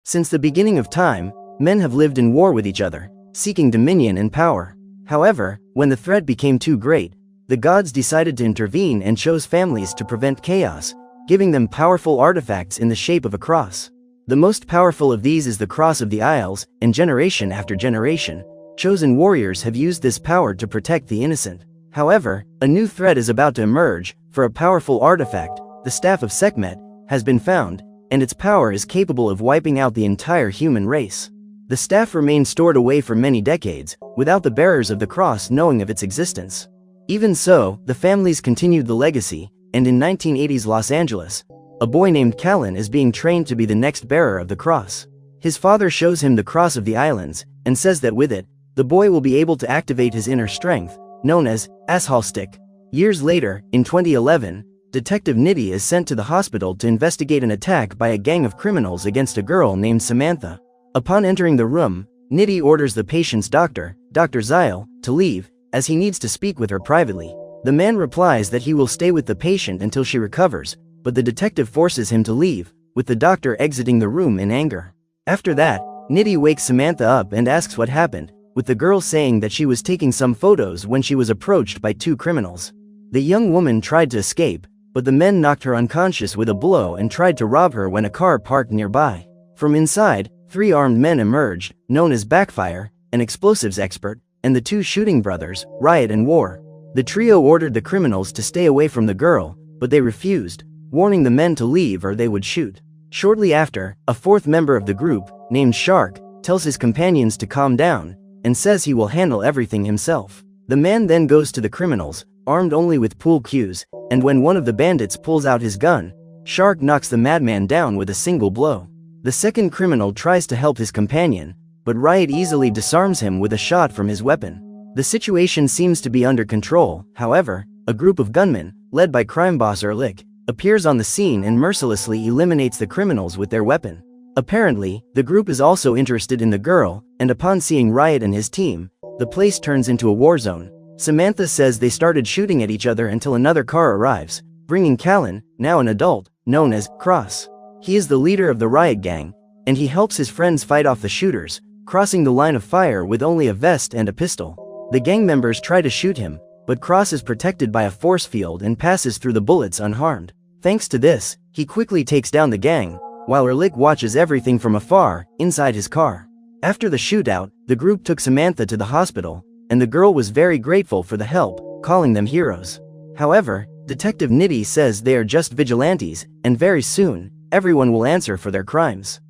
Since the beginning of time, men have lived in war with each other, seeking dominion and power. However, when the threat became too great, the gods decided to intervene and chose families to prevent chaos, giving them powerful artifacts in the shape of a cross. The most powerful of these is the Cross of the Isles, and generation after generation, chosen warriors have used this power to protect the innocent. However, a new threat is about to emerge, for a powerful artifact, the Staff of Sekhmet, has been found, and its power is capable of wiping out the entire human race. The staff remained stored away for many decades, without the bearers of the cross knowing of its existence. Even so, the families continued the legacy, and in 1980s Los Angeles, a boy named Callan is being trained to be the next bearer of the cross. His father shows him the Cross of the Islands, and says that with it, the boy will be able to activate his inner strength, known as Ashalstick. Years later, in 2011, Detective Nitty is sent to the hospital to investigate an attack by a gang of criminals against a girl named Samantha. Upon entering the room, Nitty orders the patient's doctor, Dr. Zyle, to leave, as he needs to speak with her privately. The man replies that he will stay with the patient until she recovers, but the detective forces him to leave, with the doctor exiting the room in anger. After that, Nitty wakes Samantha up and asks what happened, with the girl saying that she was taking some photos when she was approached by two criminals. The young woman tried to escape, but the men knocked her unconscious with a blow and tried to rob her when a car parked nearby. From inside, 3 armed men emerged, known as Backfire, an explosives expert, and the 2 shooting brothers, Riot and War. The trio ordered the criminals to stay away from the girl, but they refused, warning the men to leave or they would shoot. Shortly after, a 4th member of the group, named Shark, tells his companions to calm down, and says he will handle everything himself. The man then goes to the criminals, armed only with pool cues, and when one of the bandits pulls out his gun, Shark knocks the madman down with a single blow. The second criminal tries to help his companion, but Riot easily disarms him with a shot from his weapon. The situation seems to be under control. However, a group of gunmen, led by crime boss Erlich, appears on the scene and mercilessly eliminates the criminals with their weapon. Apparently, the group is also interested in the girl, and upon seeing Riot and his team, the place turns into a war zone. Samantha says they started shooting at each other until another car arrives, bringing Callan, now an adult, known as Cross. He is the leader of the Riot gang, and he helps his friends fight off the shooters, crossing the line of fire with only a vest and a pistol. The gang members try to shoot him, but Cross is protected by a force field and passes through the bullets unharmed. Thanks to this, he quickly takes down the gang, while Erlich watches everything from afar, inside his car. After the shootout, the group took Samantha to the hospital, and the girl was very grateful for the help, calling them heroes. However, Detective Nitty says they are just vigilantes, and very soon, everyone will answer for their crimes.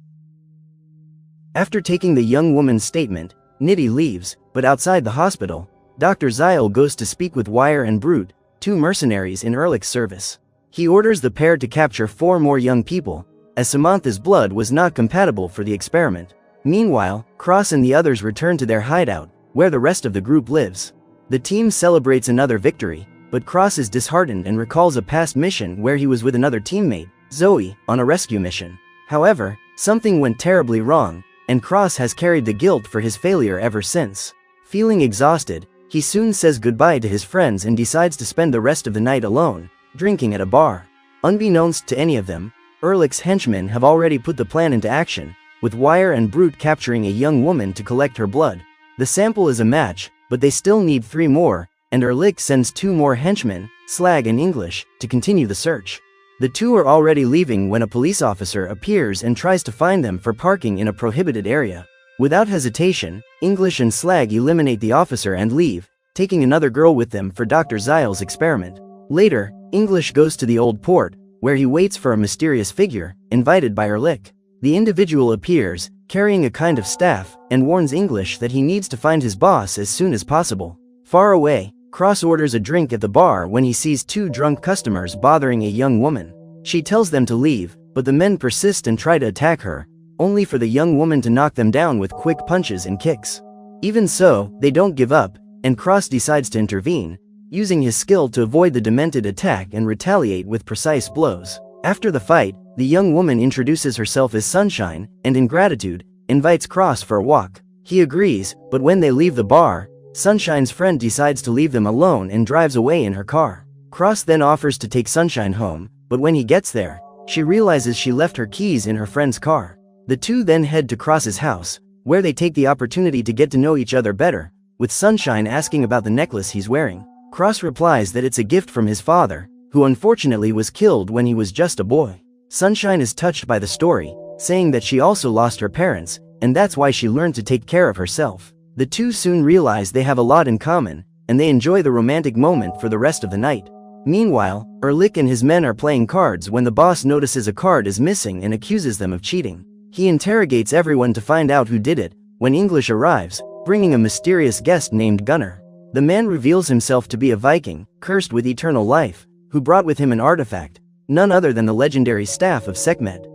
After taking the young woman's statement, Nitty leaves, but outside the hospital, Dr. Zyle goes to speak with Wire and Brute, 2 mercenaries in Erlich's service. He orders the pair to capture 4 more young people, as Samantha's blood was not compatible for the experiment. Meanwhile, Cross and the others return to their hideout, where the rest of the group lives. The team celebrates another victory, but Cross is disheartened and recalls a past mission where he was with another teammate, Zoe, on a rescue mission. However, something went terribly wrong, and Cross has carried the guilt for his failure ever since. Feeling exhausted, he soon says goodbye to his friends and decides to spend the rest of the night alone, drinking at a bar. Unbeknownst to any of them, Erlich's henchmen have already put the plan into action, with Wire and Brute capturing a young woman to collect her blood. The sample is a match, but they still need 3 more, and Erlich sends 2 more henchmen, Slag and English, to continue the search. The 2 are already leaving when a police officer appears and tries to find them for parking in a prohibited area. Without hesitation, English and Slag eliminate the officer and leave, taking another girl with them for Dr. Zyle's experiment. Later, English goes to the old port, where he waits for a mysterious figure, invited by Erlich. The individual appears, carrying a kind of staff, and warns English that he needs to find his boss as soon as possible. Far away, Cross orders a drink at the bar when he sees 2 drunk customers bothering a young woman. She tells them to leave, but the men persist and try to attack her, only for the young woman to knock them down with quick punches and kicks. Even so, they don't give up, and Cross decides to intervene, using his skill to avoid the demented attack and retaliate with precise blows. After the fight, the young woman introduces herself as Sunshine, and in gratitude, invites Cross for a walk. He agrees, but when they leave the bar, Sunshine's friend decides to leave them alone and drives away in her car. Cross then offers to take Sunshine home, but when he gets there, she realizes she left her keys in her friend's car. The two then head to Cross's house, where they take the opportunity to get to know each other better, with Sunshine asking about the necklace he's wearing. Cross replies that it's a gift from his father, who unfortunately was killed when he was just a boy. Sunshine is touched by the story, saying that she also lost her parents, and that's why she learned to take care of herself. The two soon realize they have a lot in common, and they enjoy the romantic moment for the rest of the night. Meanwhile, Erlich and his men are playing cards when the boss notices a card is missing and accuses them of cheating. He interrogates everyone to find out who did it, when English arrives, bringing a mysterious guest named Gunnar. The man reveals himself to be a Viking, cursed with eternal life, who brought with him an artifact, none other than the legendary staff of Sekhmet.